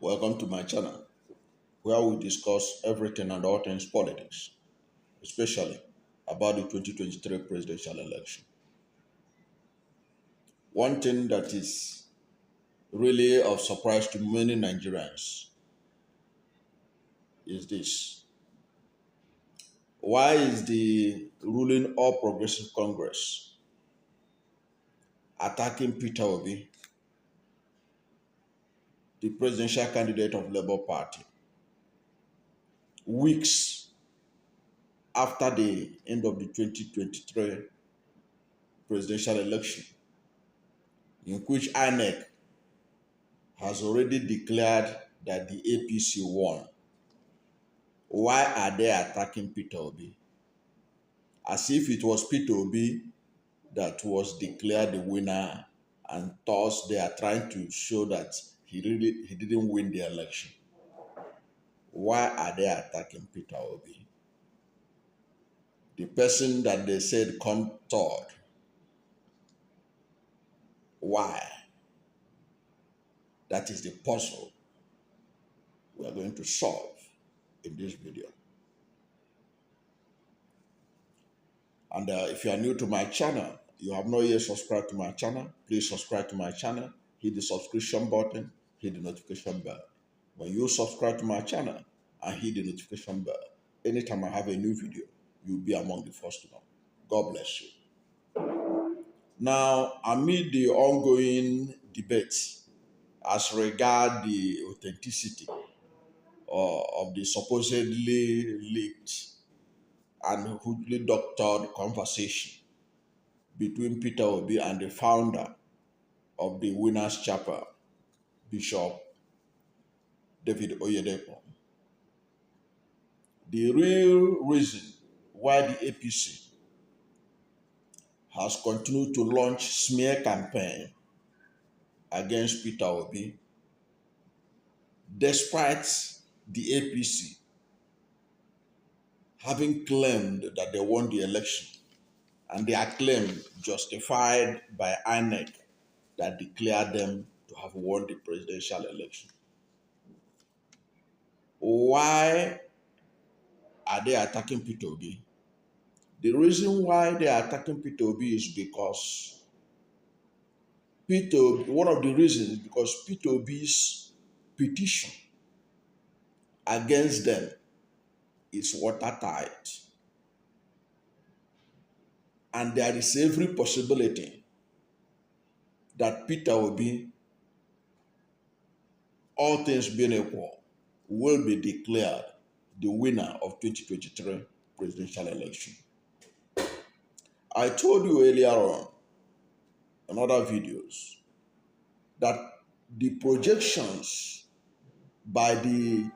Welcome to my channel, where we discuss everything and all things politics, especially about the 2023 presidential election. One thing that is really of surprise to many Nigerians is this. Why is the ruling All Progressive Congress attacking Peter Obi, the presidential candidate of Labour Party, weeks after the end of the 2023 presidential election, in which INEC has already declared that the APC won? Why are they attacking Peter Obi? As if it was Peter Obi that was declared the winner, and thus they are trying to show that he didn't win the election. Why are they attacking Peter Obi? The person that they said come third. Why? That is the puzzle we are going to solve in this video. And if you are new to my channel, you have not yet subscribed to my channel, please subscribe to my channel, hit the subscription button, hit the notification bell. When you subscribe to my channel and hit the notification bell, anytime I have a new video, you'll be among the first to know. God bless you. Now, amid the ongoing debate as regard the authenticity of the supposedly leaked and hugely doctored conversation between Peter Obi and the founder of the Winners Chapel, Bishop David Oyedepo, the real reason why the APC has continued to launch smear campaign against Peter Obi, despite the APC having claimed that they won the election, and their claim justified by INEC that declared them to have won the presidential election. Why are they attacking Peter Obi? The reason why they are attacking Peter Obi is because one of the reasons is because Peter Obi's petition against them is watertight. And there is every possibility that Peter Obi, all things being equal, will be declared the winner of 2023 presidential election. I told you earlier on in other videos that the projections by the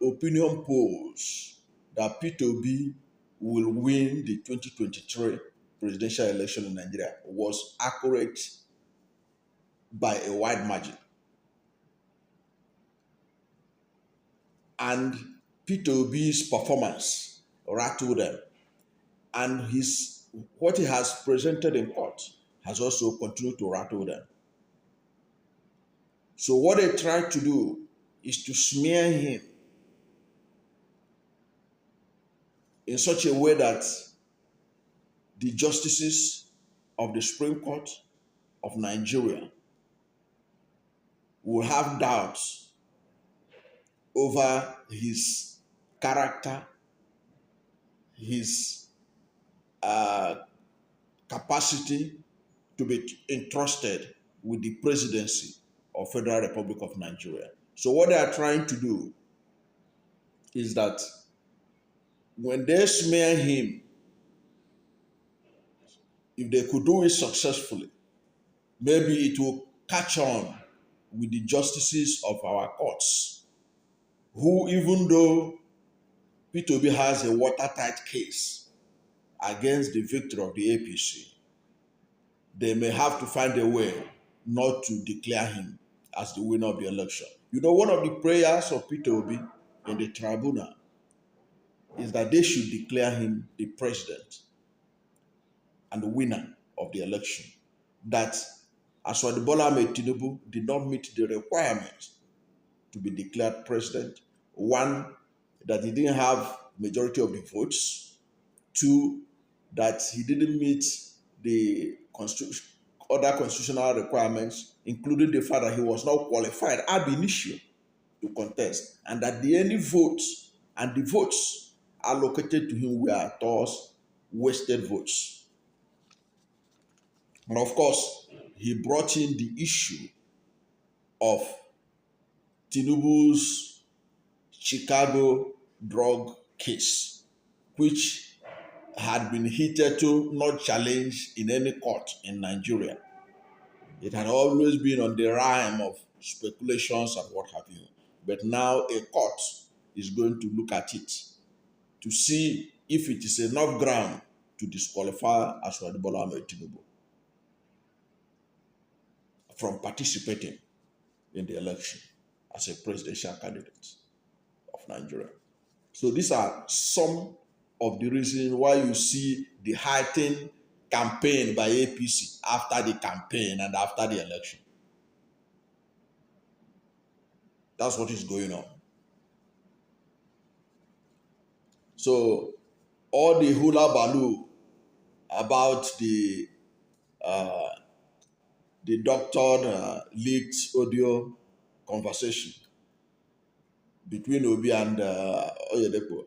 opinion polls that Peter Obi will win the 2023 presidential election in Nigeria was accurate by a wide margin. And Peter Obi's performance rattled them. And what he has presented in court has also continued to rattle them. So what they tried to do is to smear him in such a way that the justices of the Supreme Court of Nigeria will have doubts over his character, his capacity to be entrusted with the presidency of Federal Republic of Nigeria. So what they are trying to do is that when they smear him, if they could do it successfully, maybe it will catch on with the justices of our courts, who, even though Peter Obi has a watertight case against the victor of the APC, they may have to find a way not to declare him as the winner of the election. You know, one of the prayers of Peter Obi in the tribunal is that they should declare him the president and the winner of the election. That Asiwaju Bola Ahmed Tinubu did not meet the requirements to be declared president. One, that he didn't have majority of the votes. Two, that he didn't meet the other constitutional requirements, including the fact that he was not qualified ab initio to contest, and that the any votes and the votes allocated to him were thus wasted votes. And of course, he brought in the issue of Tinubu's Chicago drug case, which had been hitherto not challenged in any court in Nigeria. It had always been on the realm of speculations and what have you. But now a court is going to look at it to see if it is enough ground to disqualify Asiwaju Bola Ahmed Tinubu from participating in the election as a presidential candidate of Nigeria. So these are some of the reasons why you see the heightened campaign by APC after the campaign and after the election. That's what is going on. So all the hula baloo about the doctored leaked audio conversation between Obi and Oyedepo,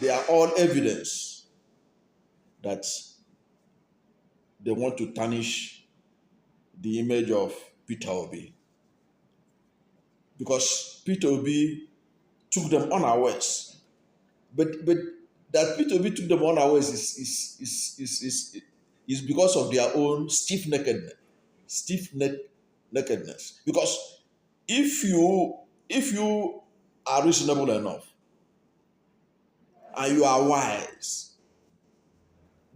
they are all evidence that they want to tarnish the image of Peter Obi. Because Peter Obi took them unawares. But that Peter Obi took them unawares is because of their own stiff-neckedness. Because if you are reasonable enough and you are wise,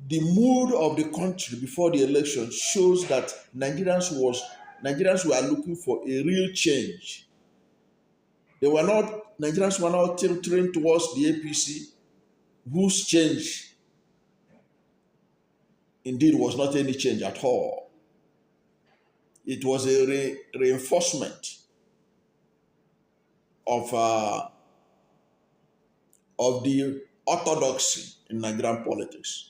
the mood of the country before the election shows that Nigerians were looking for a real change. Nigerians were not tilting towards the APC, whose change indeed was not any change at all. It was a reinforcement of the orthodoxy in Nigerian politics.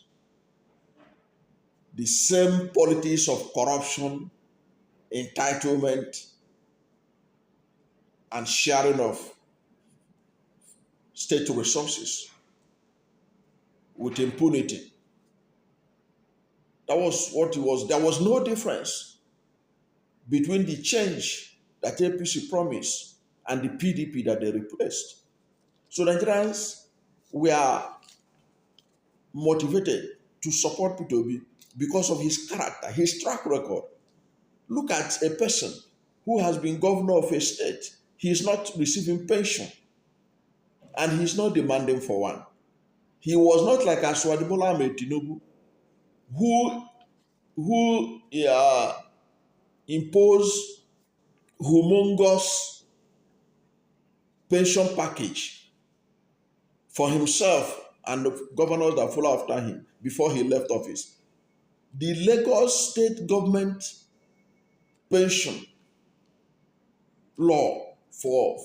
The same politics of corruption, entitlement, and sharing of state resources with impunity. That was what it was. There was no difference between the change that APC promised and the PDP that they replaced. So Nigerians were motivated to support Peter Obi because of his character, his track record. Look at a person who has been governor of a state. He is not receiving pension, and he's not demanding for one. He was not like Asiwaju Bola Ahmed Tinubu, who imposed humongous pension package for himself and the governors that follow after him before he left office. The Lagos state government pension law for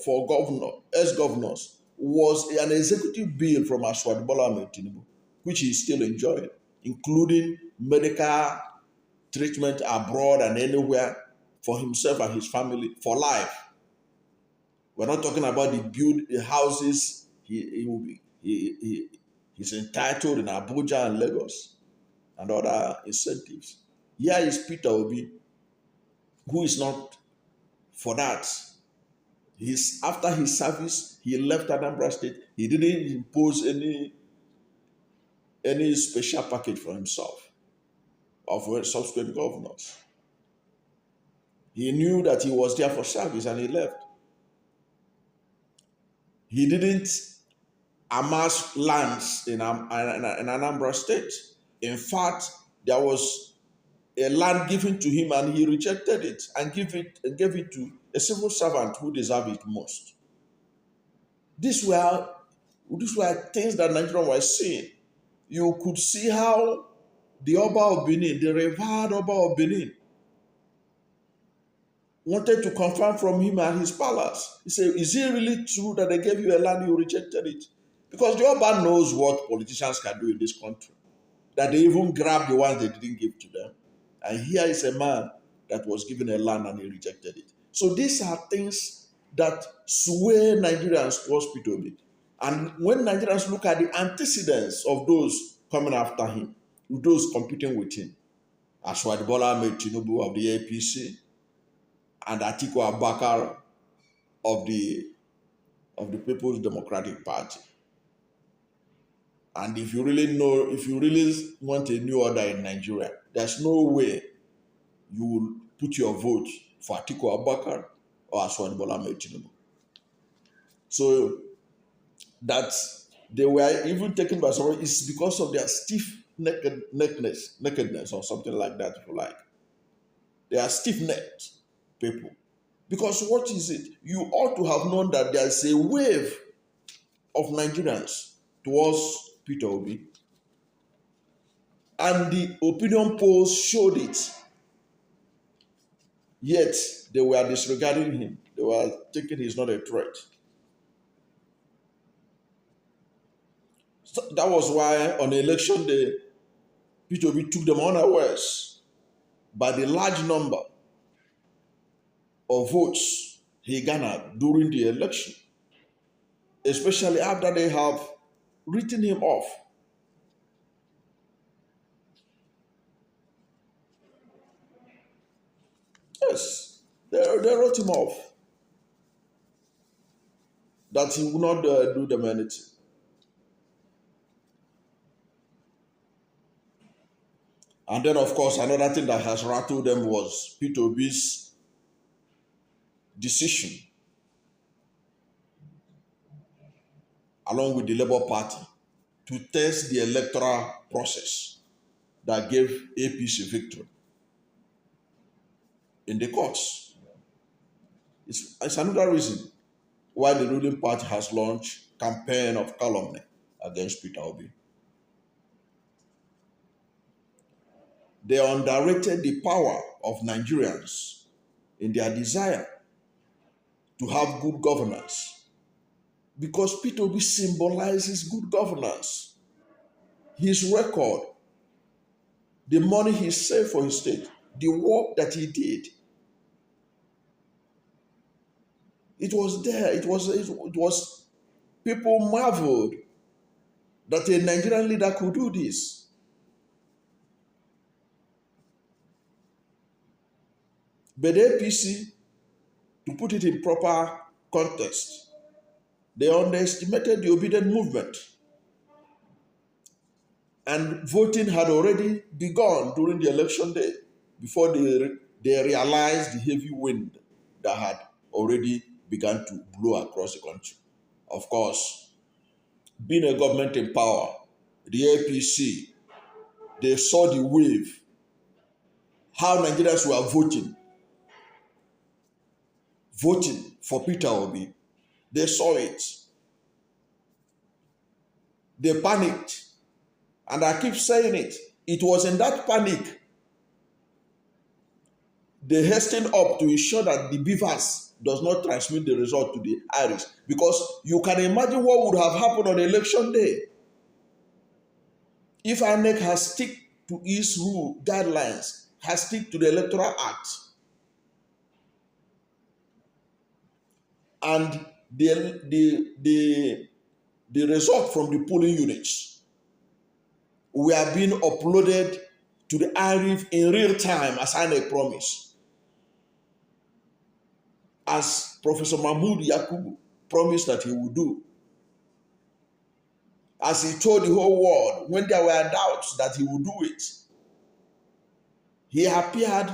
ex-governors was an executive bill from Asiwaju Bola Ahmed Tinubu, which he is still enjoying, including medical treatment abroad and anywhere for himself and his family for life. We're not talking about the houses he's entitled in Abuja and Lagos and other incentives. Here is Peter Obi, who is not for that. After his service, he left Anambra State. He didn't impose any special package for himself or for subsequent governors. He knew that he was there for service and he left. He didn't amass lands in Anambra State. In fact, there was a land given to him and he rejected it and gave it to a civil servant who deserved it most. These were things that Nigerians were seeing. You could see how the Oba of Benin, the revered Oba of Benin, wanted to confirm from him at his palace. He said, is it really true that they gave you a land, you rejected it? Because the Oba knows what politicians can do in this country, that they even grab the ones they didn't give to them. And here is a man that was given a land and he rejected it. So these are things that sway Nigerians towards Peter Obi. And when Nigerians look at the antecedents of those coming after him, those competing with him, Asiwaju Bola Ahmed Tinubu of the APC and Atiku of the People's Democratic Party. And if you really want a new order in Nigeria, there's no way you will put your vote for Atiku Abubakar or Asiwaju Bola Ahmed Tinubu. So that they were even taken by someone is because of their stiff nakedness or something like that, if you like. They are stiff-necked people. Because what is it? You ought to have known that there's a wave of Nigerians towards Peter Obi. And the opinion polls showed it. Yet, they were disregarding him. They were thinking he's not a threat. So that was why on election day, Peter Obi took them unawares by the large number of votes he garnered during the election, especially after they have written him off. Yes, they wrote him off. That he would not do them anything. And then, of course, another thing that has rattled them was Peter Obi's decision, along with the Labour Party, to test the electoral process that gave APC victory in the courts. It's another reason why the ruling party has launched a campaign of calumny against Peter Obi. They underrated the power of Nigerians in their desire to have good governance, because Peter Obi symbolizes good governance. His record, the money he saved for his state, the work that he did, it was there. It was people marveled that a Nigerian leader could do this. But the APC, to put it in proper context, they underestimated the obedient movement. And voting had already begun during the election day before they realized the heavy wind that had already begun to blow across the country. Of course, being a government in power, the APC, they saw the wave, how Nigerians were voting for Peter Obi. They saw it. They panicked. And I keep saying it. It was in that panic they hastened up to ensure that the beavers does not transmit the result to the Irish. Because you can imagine what would have happened on election day if INEC has stick to its rule guidelines, has stick to the Electoral Act, and the result from the polling units were being uploaded to the IRIF in real time as INEC promised. As Professor Mahmoud Yakubu promised that he would do. As he told the whole world when there were doubts that he would do it. He appeared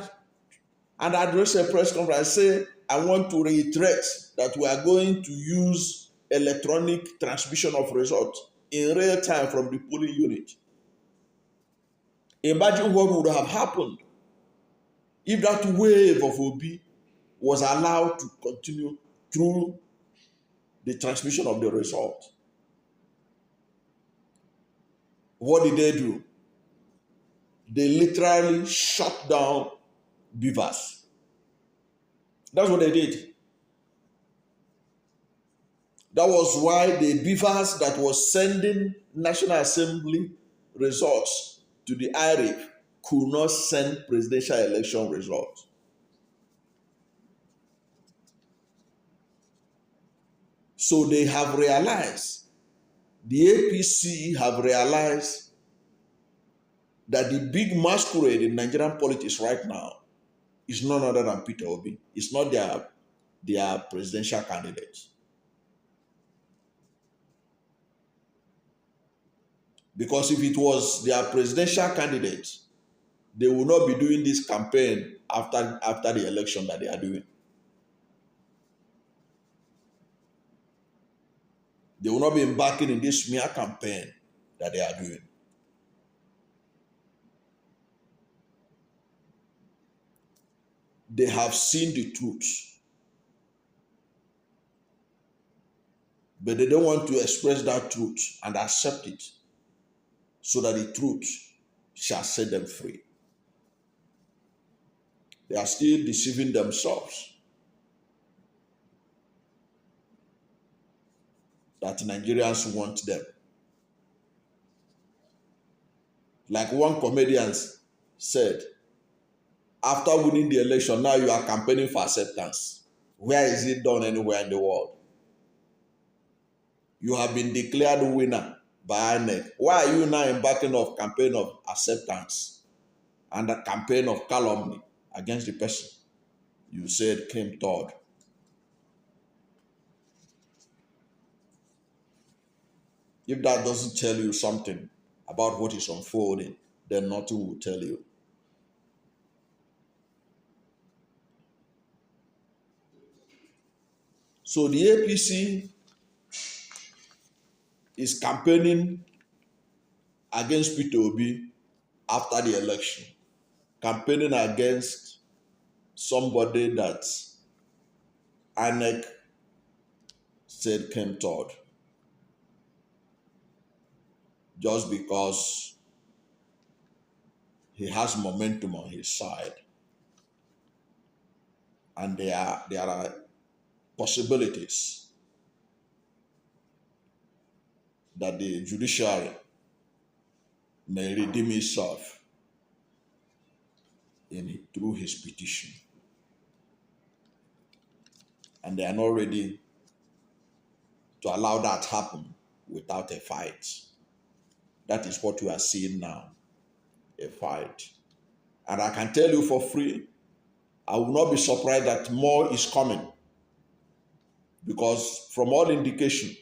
and addressed a press conference and said, I want to reiterate that we are going to use electronic transmission of results in real time from the polling unit. Imagine what would have happened if that wave of Obi was allowed to continue through the transmission of the result. What did they do? They literally shut down beavers. That's what they did. That was why the beavers that was sending National Assembly results to the IRIF could not send presidential election results. So they have realized, the APC have realized that the big masquerade in Nigerian politics right now is none other than Peter Obi. It's not their presidential candidate. Because if it was their presidential candidate, they will not be doing this campaign after the election that they are doing. They will not be embarking in this smear campaign that they are doing. They have seen the truth, but they don't want to express that truth and accept it so that the truth shall set them free. They are still deceiving themselves that Nigerians want them. Like one comedian said, after winning the election, now you are campaigning for acceptance. Where is it done anywhere in the world? You have been declared winner by INEC. Why are you now embarking on campaign of acceptance and a campaign of calumny against the person you said came third? If that doesn't tell you something about what is unfolding, then nothing will tell you. So the APC is campaigning against Peter Obi after the election, campaigning against somebody that INEC said came third, just because he has momentum on his side, and there are possibilities that the judiciary may redeem itself through his petition. And they are not ready to allow that happen without a fight. That is what we are seeing now, a fight. And I can tell you for free, I will not be surprised that more is coming. Because from all indication,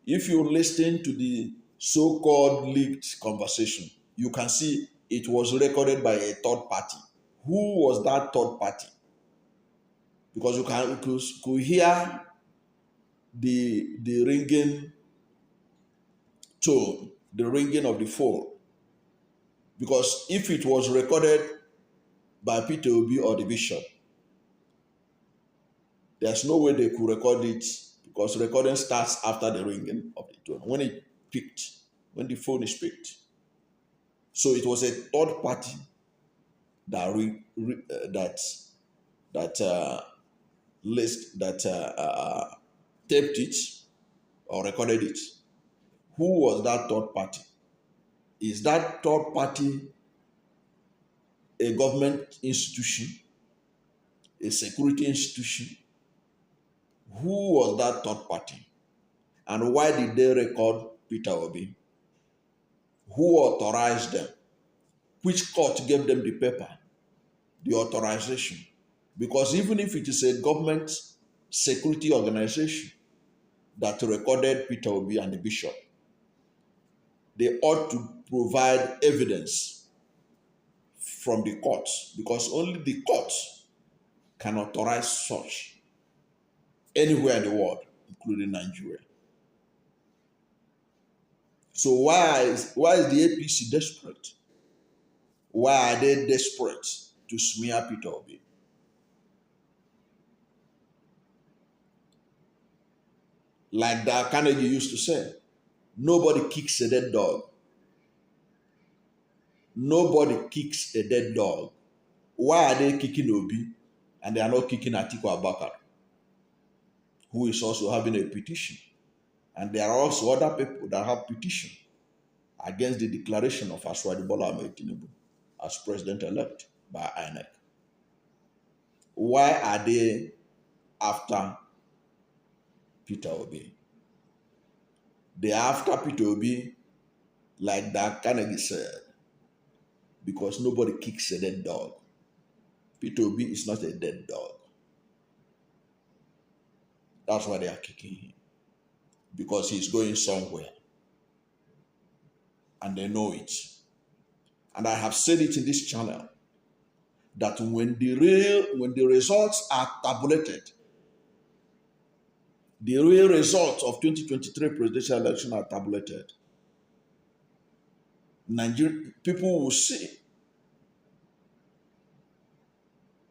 if you listen to the so-called leaked conversation, you can see it was recorded by a third party. Who was that third party? Because you could hear the ringing tone, the ringing of the phone. Because if it was recorded by Peter Obi or the bishop, there's no way they could record it, because recording starts after the ringing of the tone, when it picked, when the phone is picked. So it was a third party that taped it or recorded it. Who was that third party? Is that third party a government institution, a security institution? Who was that third party? And why did they record Peter Obi? Who authorized them? Which court gave them the paper, the authorization? Because even if it is a government security organization that recorded Peter Obi and the bishop, they ought to provide evidence from the courts, because only the courts can authorize such anywhere in the world, including Nigeria. So why is the APC desperate? Why are they desperate to smear Peter Obi? Like that Carnegie used to say, nobody kicks a dead dog. Nobody kicks a dead dog. Why are they kicking Obi And they are not kicking Atiku Abubakar, who is also having a petition. And there are also other people that have petition against the declaration of Asiwaju Bola Ahmed Tinubu as president-elect by INEC. Why are they after Peter Obi? They are after Peter Obi, like that Carnegie said, because nobody kicks a dead dog. Peter Obi is not a dead dog. That's why they are kicking him, because he's going somewhere. And they know it. And I have said it in this channel, that when the results are tabulated, the real results of 2023 presidential election are tabulated, Nigerian people will see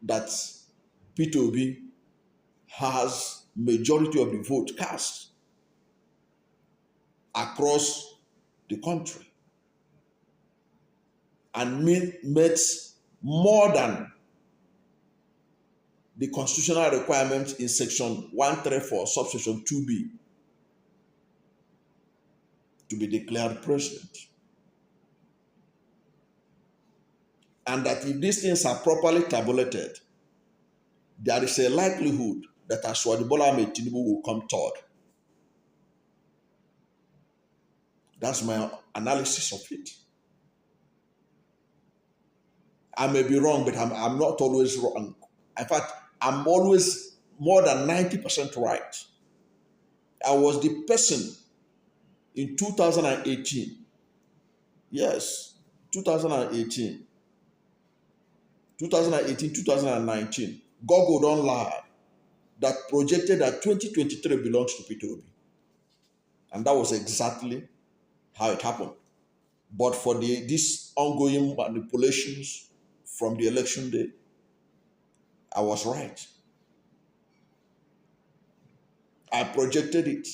that Peter Obi has majority of the vote cast across the country and met more than the constitutional requirements in section 134, subsection 2B, to be declared president. And that if these things are properly tabulated, there is a likelihood that Asiwaju Bola Ahmed Tinubu will come third. That's my analysis of it. I may be wrong, but I'm not always wrong. In fact, I'm always more than 90% right. I was the person in 2018. Yes, 2018, 2019. Google don't lie. That projected that 2023 belongs to Peter Obi. And that was exactly how it happened. But for these ongoing manipulations from the election day, I was right. I projected it.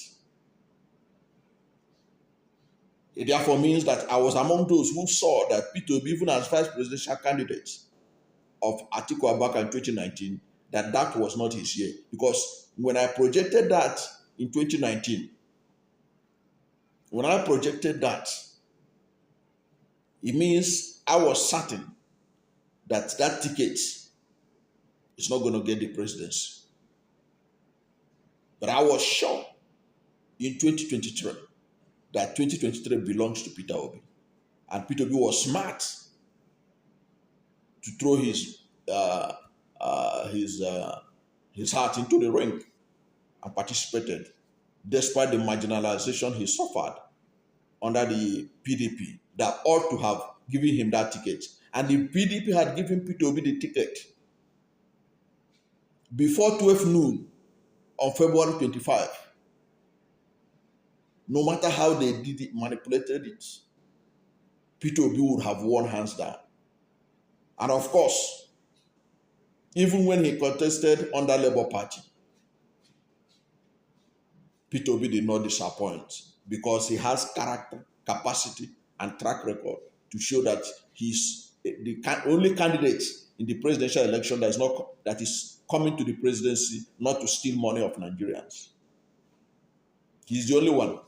It therefore means that I was among those who saw that Peter Obi, even as vice presidential candidate of Atiku Abubakar in 2019, that was not his year. Because when I projected that in 2019, it means I was certain that that ticket is not going to get the presidency. But I was sure in 2023 that 2023 belongs to Peter Obi. And Peter Obi was smart to throw his heart into the ring and participated, despite the marginalization he suffered under the PDP that ought to have given him that ticket. And the PDP had given Peter Obi the ticket before 12 noon on February 25. No matter how they did it, manipulated it, Peter Obi would have won hands down. And of course, even when he contested under Labour Party, Peter Obi did not disappoint, because he has character, capacity, and track record to show that he's the only candidate in the presidential election that is coming to the presidency not to steal money of Nigerians. He's the only one.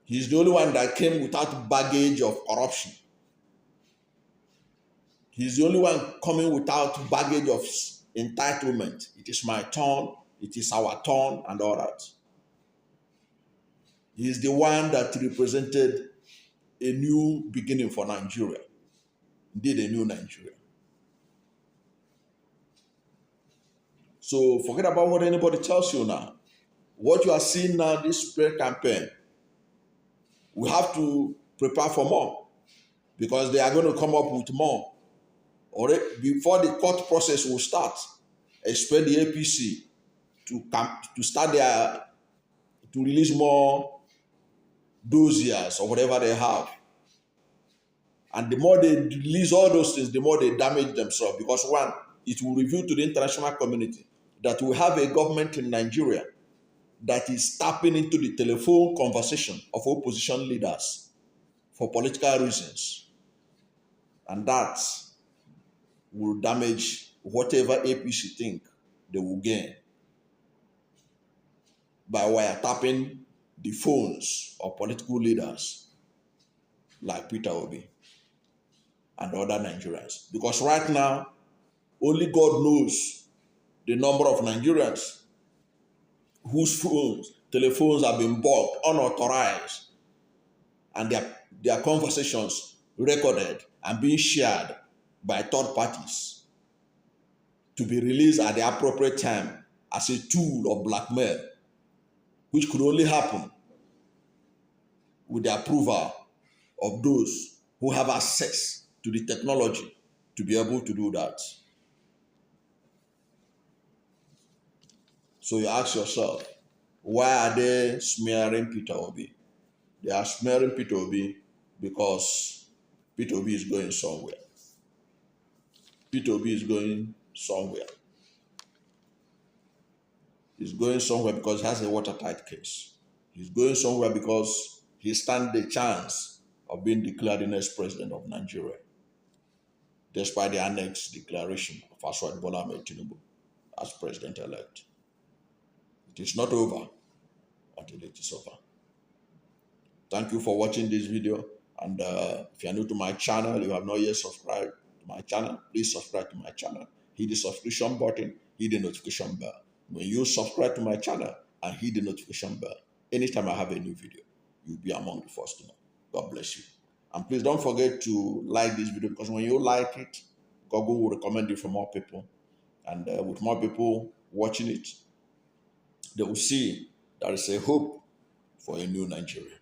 He's the only one that came without baggage of corruption. He's the only one coming without baggage of entitlement. It is my turn, it is our turn, and all that. He's the one that represented a new beginning for Nigeria. Indeed, a new Nigeria. So forget about what anybody tells you now. What you are seeing now, this prayer campaign, we have to prepare for more, because they are going to come up with more. Already, before the court process will start, expect the APC to release more dossiers or whatever they have. And the more they release all those things, the more they damage themselves. Because one, it will reveal to the international community that we have a government in Nigeria that is tapping into the telephone conversation of opposition leaders for political reasons. And that will damage whatever APC think they will gain by wiretapping the phones of political leaders like Peter Obi and other Nigerians. Because right now, only God knows the number of Nigerians whose phones, telephones have been bugged, unauthorized, and their conversations recorded and being shared by third parties to be released at the appropriate time as a tool of blackmail, which could only happen with the approval of those who have access to the technology to be able to do that. So you ask yourself, why are they smearing Peter Obi? They are smearing Peter Obi because Peter Obi is going somewhere. Peter Obi is going somewhere. He's going somewhere because he has a watertight case. He's going somewhere because he stands the chance of being declared the next president of Nigeria, despite the INEC declaration of Asiwaju Bola Ahmed Tinubu as president-elect. It is not over until it is over. Thank you for watching this video. And if you are new to my channel, you have not yet subscribed to my channel, please subscribe to my channel. Hit the subscription button, hit the notification bell. When you subscribe to my channel and hit the notification bell, anytime I have a new video, you'll be among the first to know. God bless you. And please don't forget to like this video, because when you like it, Google will recommend it for more people. And with more people watching it, they will see there is a hope for a new Nigeria.